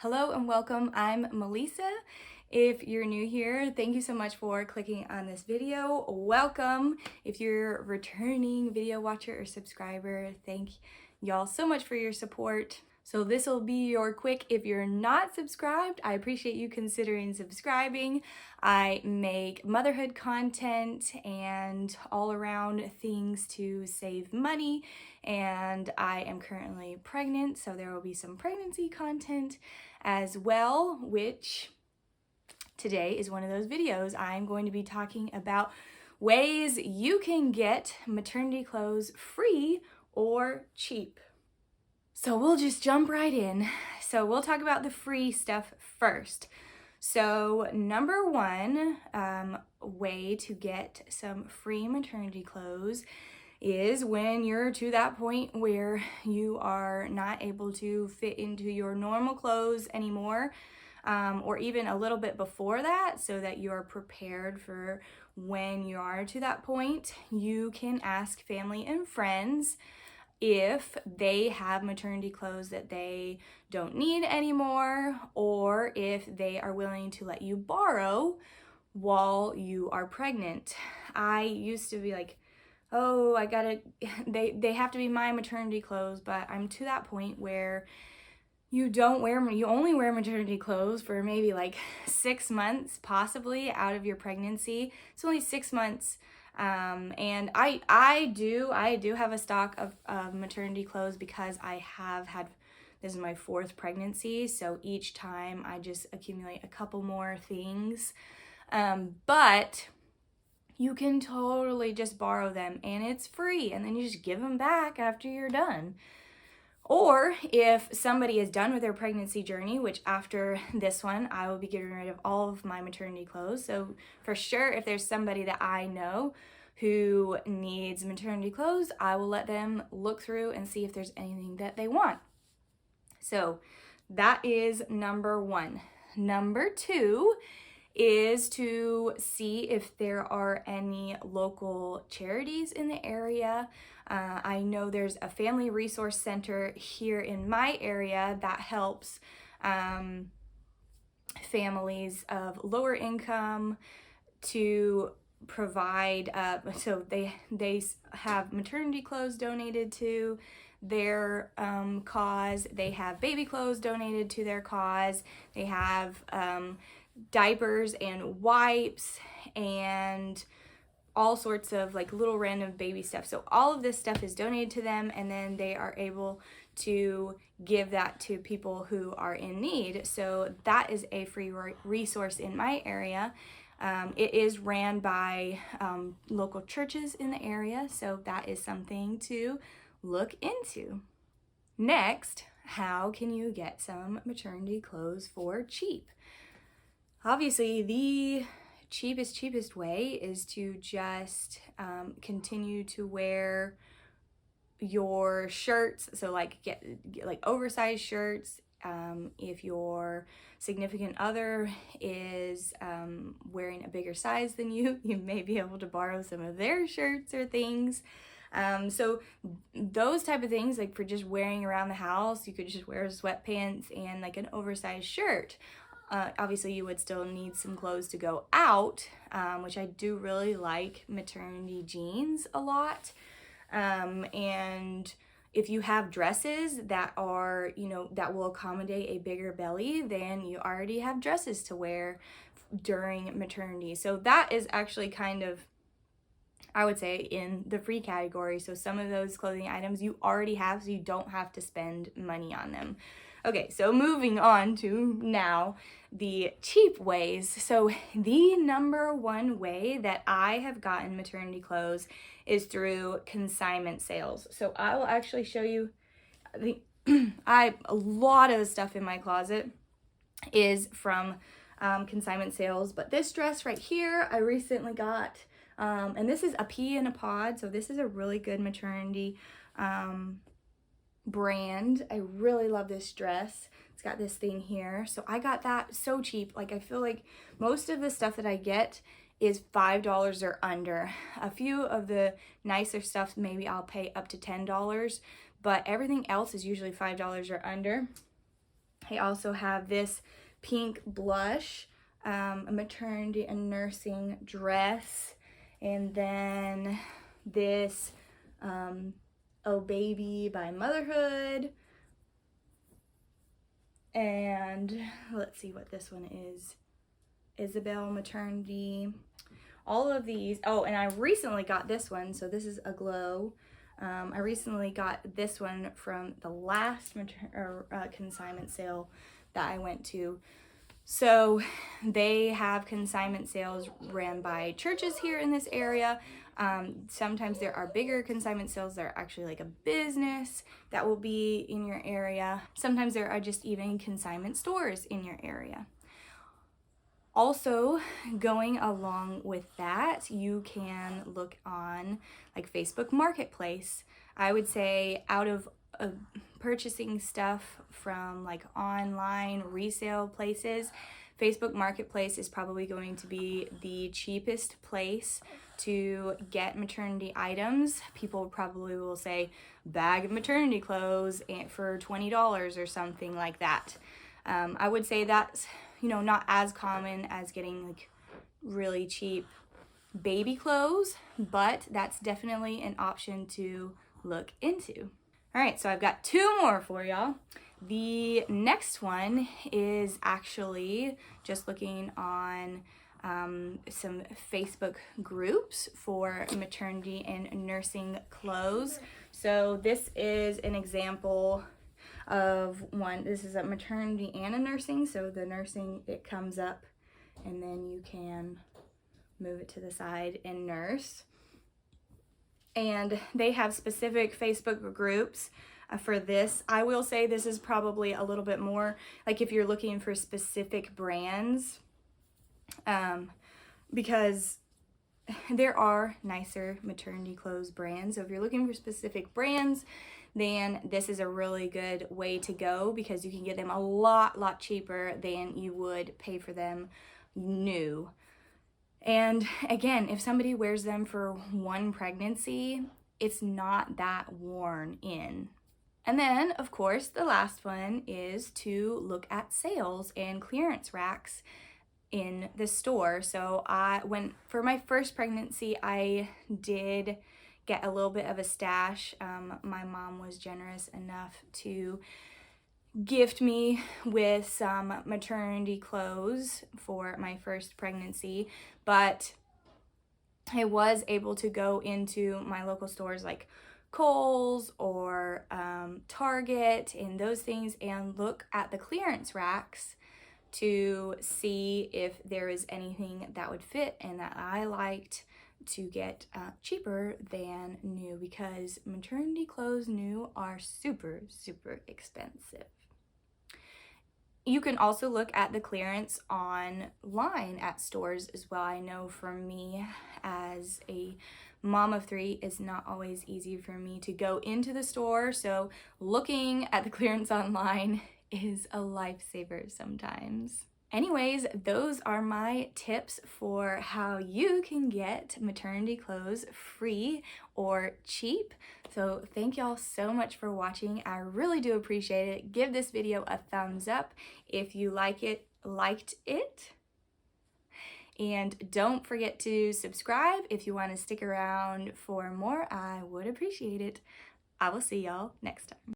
Hello and welcome. I'm Melissa. If you're new here, thank you so much for clicking on this video. Welcome. If you're a returning video watcher or subscriber, thank y'all so much for your support. So this will be your quick, if you're not subscribed, I appreciate you considering subscribing. I make motherhood content and all around things to save money, and I am currently pregnant, so there will be some pregnancy content as well, which today is one of those videos. I'm going to be talking about ways you can get maternity clothes free or cheap. So we'll just jump right in. So we'll talk about the free stuff first. So number one way to get some free maternity clothes is when you're to that point where you are not able to fit into your normal clothes anymore, or even a little bit before that, so that you're prepared for when you are to that point. You can ask family and friends if they have maternity clothes that they don't need anymore, or if they are willing to let you borrow while you are pregnant. I used to be like, oh, they have to be my maternity clothes, but I'm to that point where you only wear maternity clothes for maybe like 6 months, possibly, out of your pregnancy. It's only 6 months. And I do have a stock of maternity clothes because I have had, this is my 4th pregnancy, so each time I just accumulate a couple more things. But you can totally just borrow them and it's free, and then you just give them back after you're done. Or if somebody is done with their pregnancy journey, which after this one, I will be getting rid of all of my maternity clothes. So for sure, if there's somebody that I know who needs maternity clothes, I will let them look through and see if there's anything that they want. So that is number one. Number two is to see if there are any local charities in the area. I know there's a family resource center here in my area that helps families of lower income to provide, so they have maternity clothes donated to their cause. They have baby clothes donated to their cause. They have diapers and wipes and all sorts of like little random baby stuff. So all of this stuff is donated to them, and then they are able to give that to people who are in need. So that is a free resource in my area. It is ran by local churches in the area, so that is something to look into. Next, how can you get some maternity clothes for cheap? Obviously, the cheapest way is to just continue to wear your shirts. So get like oversized shirts. If your significant other is wearing a bigger size than you may be able to borrow some of their shirts or things. So those type of things, like for just wearing around the house, you could just wear sweatpants and like an oversized shirt. Obviously, you would still need some clothes to go out, which I do really like maternity jeans a lot. And if you have dresses that are, that will accommodate a bigger belly, then you already have dresses to wear during maternity. So that is actually kind of, I would say, in the free category. So some of those clothing items you already have, so you don't have to spend money on them. Okay, so moving on to now the cheap ways. So the number one way that I have gotten maternity clothes is through consignment sales. So I will actually show you, a lot of the stuff in my closet is from consignment sales, but this dress right here I recently got, and this is a pea in a pod, so this is a really good maternity brand. I really love this dress. It's got this thing here, so I got that so cheap. Like, I feel like most of the stuff that I get is $5 or under. A few of the nicer stuff maybe I'll pay up to $10, but everything else is usually $5 or under. I also have this pink blush, a maternity and nursing dress, and then this Oh Baby by Motherhood. And let's see what this one is. Isabel Maternity. All of these. Oh, and I recently got this one. So this is a glow. I recently got this one from the last consignment sale that I went to. So they have consignment sales ran by churches here in this area. Sometimes there are bigger consignment sales that are actually like a business that will be in your area. Sometimes there are just even consignment stores in your area. Also, going along with that, you can look on like Facebook Marketplace. I would say out of purchasing stuff from like online resale places, Facebook Marketplace is probably going to be the cheapest place to get maternity items. People probably will say bag of maternity clothes for $20 or something like that. I would say that's, you know, not as common as getting like really cheap baby clothes, but that's definitely an option to look into. All right, so I've got two more for y'all. The next one is actually just looking on some Facebook groups for maternity and nursing clothes. So this is an example of one. This is a maternity and a nursing. So the nursing, it comes up and then you can move it to the side and nurse. And they have specific Facebook groups for this. I will say this is probably a little bit more like if you're looking for specific brands, because there are nicer maternity clothes brands. So if you're looking for specific brands, then this is a really good way to go because you can get them a lot cheaper than you would pay for them new. And again, if somebody wears them for one pregnancy, it's not that worn in. And then, of course, the last one is to look at sales and clearance racks in the store. So for my first pregnancy, I did get a little bit of a stash. My mom was generous enough to gift me with some maternity clothes for my first pregnancy, but I was able to go into my local stores like Kohl's or Target and those things and look at the clearance racks to see if there is anything that would fit and that I liked to get cheaper than new, because maternity clothes new are super expensive. You can also look at the clearance online at stores as well. I know for me as a mom of three, it's not always easy for me to go into the store, so looking at the clearance online is a lifesaver sometimes. Anyways, those are my tips for how you can get maternity clothes free or cheap. So thank y'all so much for watching. I really do appreciate it. Give this video a thumbs up if you liked it. And don't forget to subscribe if you want to stick around for more. I would appreciate it. I will see y'all next time.